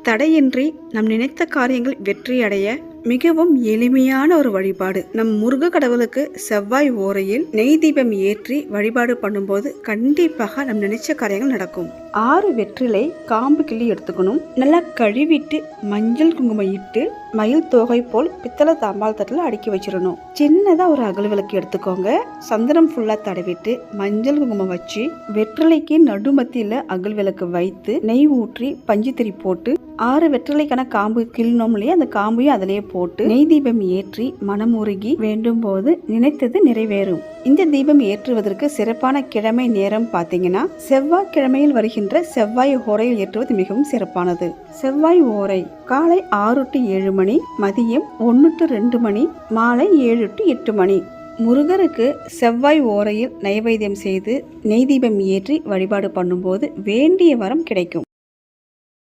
தடையின்றி நம் நினைத்த காரியங்கள் வெற்றியடைய மிகவும் எளிமையான ஒரு வழிபாடு. நம் முருக கடவுளுக்கு செவ்வாய் ஓரையில் நெய் தீபம் ஏற்றி வழிபாடு பண்ணும்போது கண்டிப்பாக நம் நினைச்ச காரியங்கள் நடக்கும். 6 வெற்றிலை காம்பு கிள்ளி எடுத்துக்கணும். நல்லா கழுவிட்டு மஞ்சள் குங்குமம் இட்டு மயில் தோகை போல் பித்தளை தாம்பால் தட்டில் அடுக்கி வச்சிடணும். சின்னதா ஒரு அகல் விளக்கு எடுத்துக்கோங்க. சந்தனம் ஃபுல்லா தடவிட்டு மஞ்சள் குங்குமம் வச்சு வெற்றிலைக்கு நடுமத்தியில அகல் விளக்கு வைத்து நெய் ஊற்றி பஞ்சுத்திரி போட்டு 6 வெற்றிலைக்கான காம்பு கிள்ளணும் இல்லையா, அந்த காம்பையும் அதிலேயே போட்டு நெய் தீபம் ஏற்றி மனமுருகி வேண்டும் போது நினைத்தது நிறைவேறும். இந்த தீபம் ஏற்றுவதற்கு சிறப்பான கிழமை நேரம் பார்த்தீங்கன்னா செவ்வாய் கிழமையில் வருகின்ற செவ்வாய் ஓரையில் ஏற்றுவது மிகவும் சிறப்பானது. செவ்வாய் ஓரை காலை 6 to 7 மணி, மதியம் 1 to 2 மணி, மாலை 7 to 8 மணி. முருகருக்கு செவ்வாய் ஓரையில் நைவேத்தியம் செய்து நெய் தீபம் ஏற்றி வழிபாடு பண்ணும்போது வேண்டிய வரம் கிடைக்கும்.